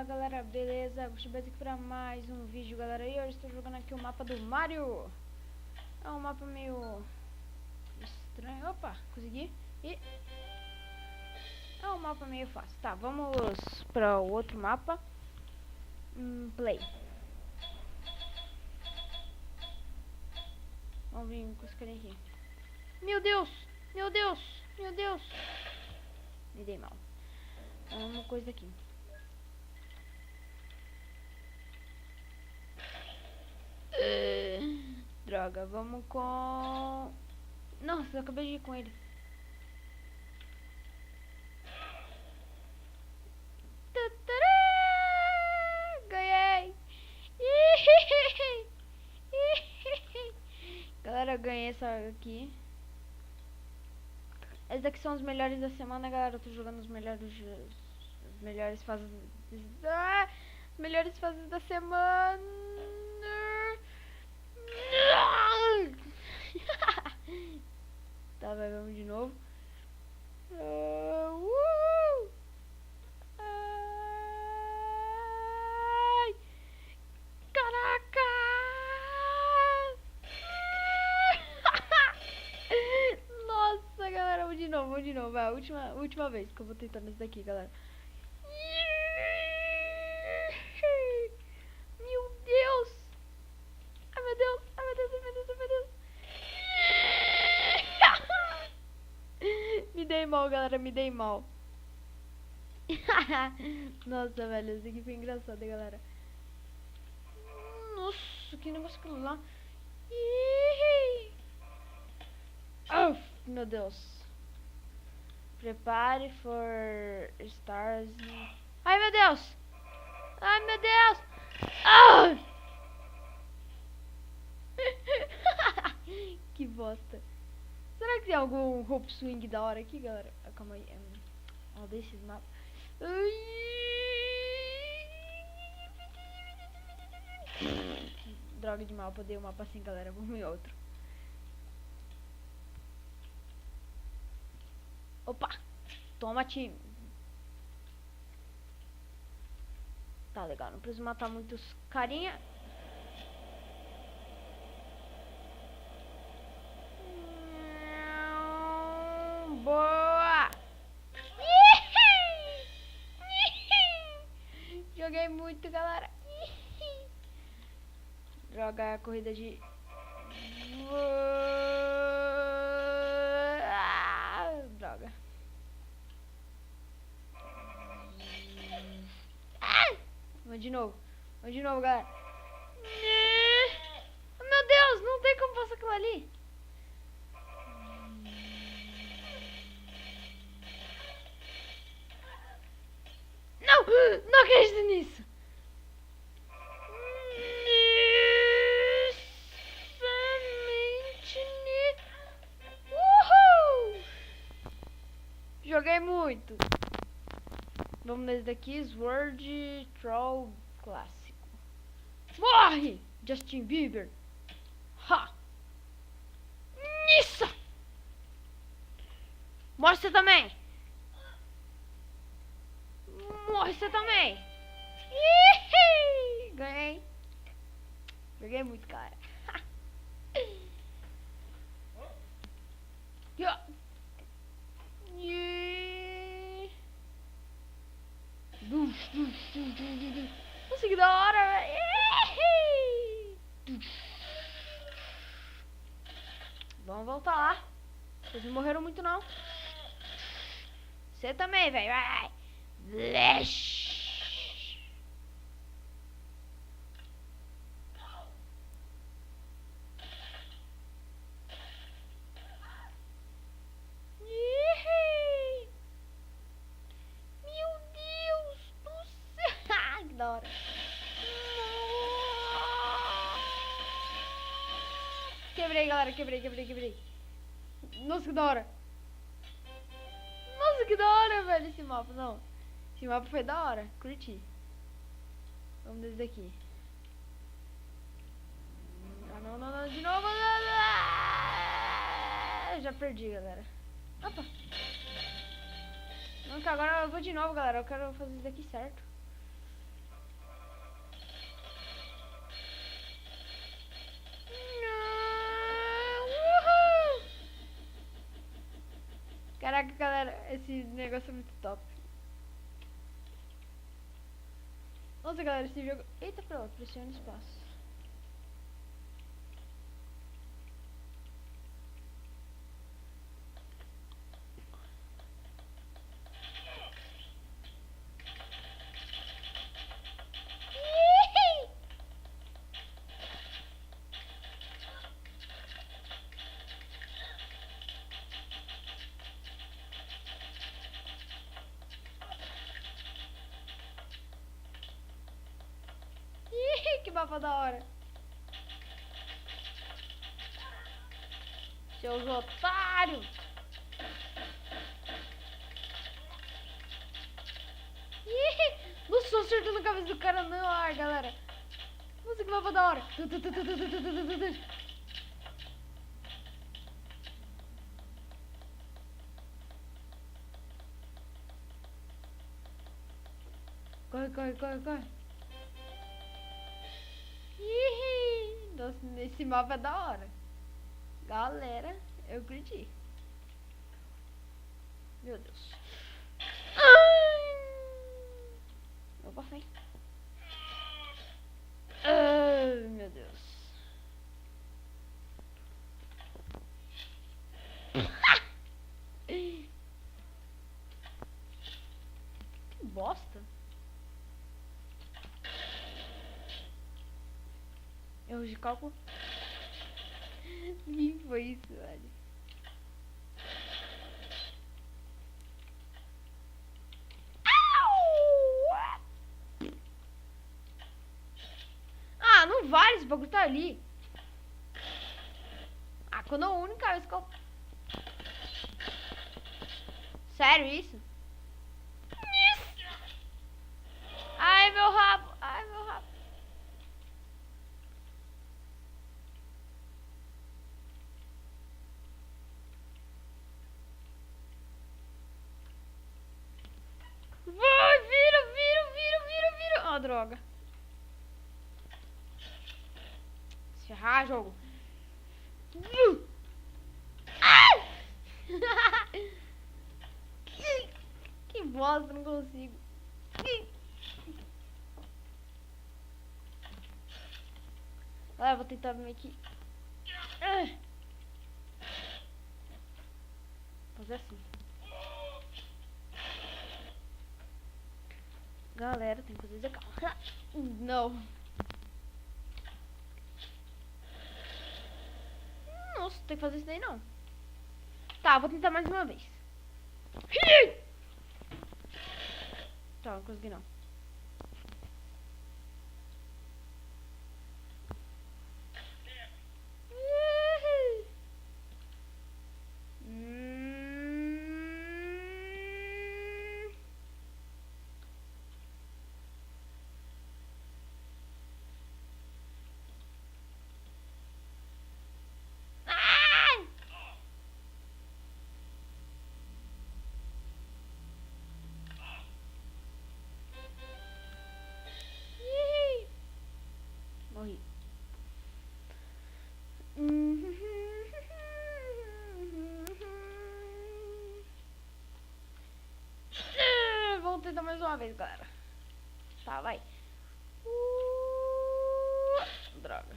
Fala galera, beleza? Gostei aqui pra mais um vídeo, galera. E hoje estou jogando aqui o mapa do Mario. É um mapa meio estranho. Opa, consegui. E é um mapa meio fácil. Tá, vamos para o outro mapa. Play. Vamos vir com esse carinha aqui. Meu Deus, meu Deus, meu Deus. Me dei mal. Uma coisa aqui. Droga, vamos com... Nossa, eu acabei de ir com ele. Ganhei! Galera, ganhei essa aqui. Esses daqui são os melhores da semana, galera. Eu tô jogando os melhores fases. Melhores fases da semana. Tá, vai, vamos de novo. Ai, caraca! Nossa, galera, vamos de novo. Vai, última vez que eu vou tentar nesse daqui, galera. Meu Deus! Ai, meu Deus! Ai, meu Deus, ai, meu Deus, ai, meu Deus! Me dei mal, galera, me dei mal. Nossa, velho, isso aqui foi engraçado, galera. Nossa, que negócio aquilo lá. Oh, meu Deus. Prepare for stars. Ai, meu Deus. Ai, meu Deus. Ah! Que bosta. Será que tem algum rope swing da hora aqui, galera? Calma aí. Ó, desses mapas. Droga de mapa, odeio o mapa assim, galera. Vamos em outro. Opa! Toma, time. Tá legal, não preciso matar muitos carinha. Boa! Joguei muito, galera. Joga a corrida de... droga. Vamos de novo, galera. Meu Deus, não tem como passar aquilo ali. Não acredito nisso. Uhul! Joguei muito. Vamos nesse daqui, Sword Troll clássico. Morre! Justin Bieber. Ha! Isso! Morre você também! Morre você também! Ihi! Ganhei! Joguei muito, cara. Nossa, que da hora, velho! Vamos voltar lá. Vocês não morreram muito, não. Você também, velho. Vai! Meu Deus do céu! Que da hora. Quebrei, galera. Quebrei. Nossa, que da hora. Nossa, que da hora, velho, esse mapa. Não, esse mapa foi da hora. Curti. Vamos desde aqui. Ah, não. De novo. Já perdi, galera. Opa. Não, que agora eu vou de novo, galera. Eu quero fazer isso daqui certo. esse negócio é muito top. Nossa, galera, esse jogo... Eita, pra lá, pressiona espaço. Que mapa da hora. Seus otários. Não sou acertando a cabeça do cara não, galera. Nossa, que mapa da hora. Corre, corre, corre, corre. Nossa, esse mapa é da hora. Galera, eu curti. Meu Deus. Eu passei. Ai, meu Deus. Que bosta. Erro de cálculo. Que foi isso, velho? Ah, não vale, esse bagulho tá ali. Ah, quando é a única vez que eu... Sério isso? Ai, meu rabo. Ai, meu rabo. Vai, vira. Ah, droga. Se ferrar, jogo. Que bosta, não consigo. Ah, eu vou tentar meio que... Fazer assim. Galera, tem que fazer isso aqui. Não. Nossa, tem que fazer isso daí não. Tá, vou tentar mais uma vez. Tá, não consegui não. Morri. Vamos tentar mais uma vez, galera. Tá, vai. Droga.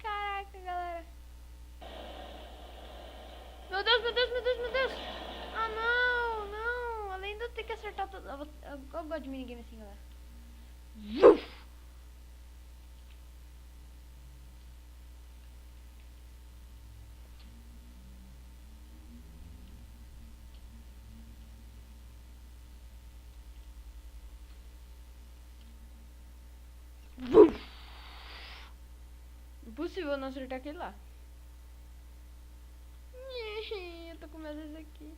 Caraca, galera. Meu Deus, meu Deus, meu Deus, meu Deus. Ah, não, não. Além de eu ter que acertar tudo. Eu gosto de minigame assim, galera. Impossível não acertar aquele lá. Eu tô com medo desse aqui.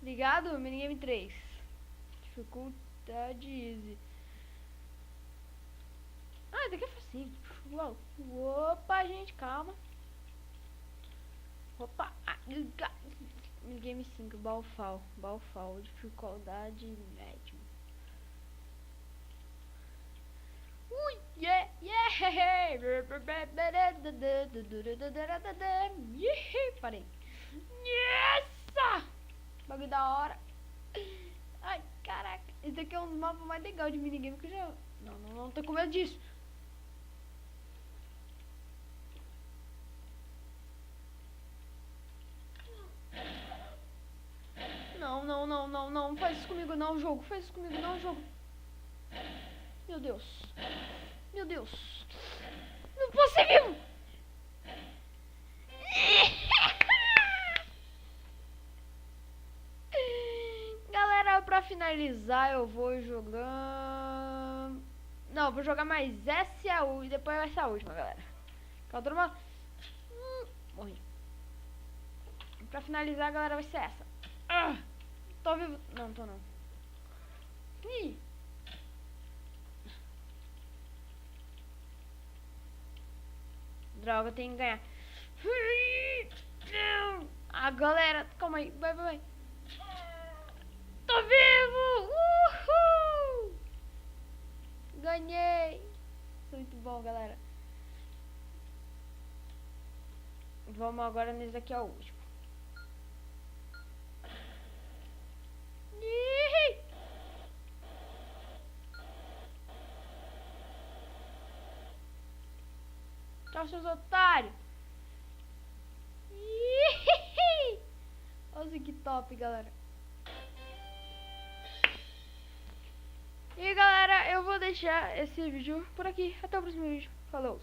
Ligado? Minigame 3. Dificuldade easy. Ah, daqui é facinho. Uau. Opa, gente, calma. Opa. Minigame 5, Balfal. Dificuldade média. Ui, yeah. Parei. Yes! Bagulho da hora. Ai, caraca. Esse daqui é um dos mapas mais legais de minigame que eu já... Não tô com medo disso. Não faz isso comigo não, jogo. Faz isso comigo não, jogo. Meu Deus. Não posso ser vivo. Galera, pra finalizar eu vou jogar... Não, eu vou jogar mais essa e depois vai ser a última, galera. Calma, turma. Morri. Pra finalizar, galera, vai ser essa. Tô vivo. Não, tô não. Ih. Droga, eu tenho que ganhar. Galera, calma aí. Vai. Tô vivo! Uhul! Ganhei! Muito bom, galera. Vamos agora nesse aqui, ó, o último. Tchau, seus otários. Olha que top, galera. E galera, eu vou deixar esse vídeo por aqui. Até o próximo vídeo. Falou!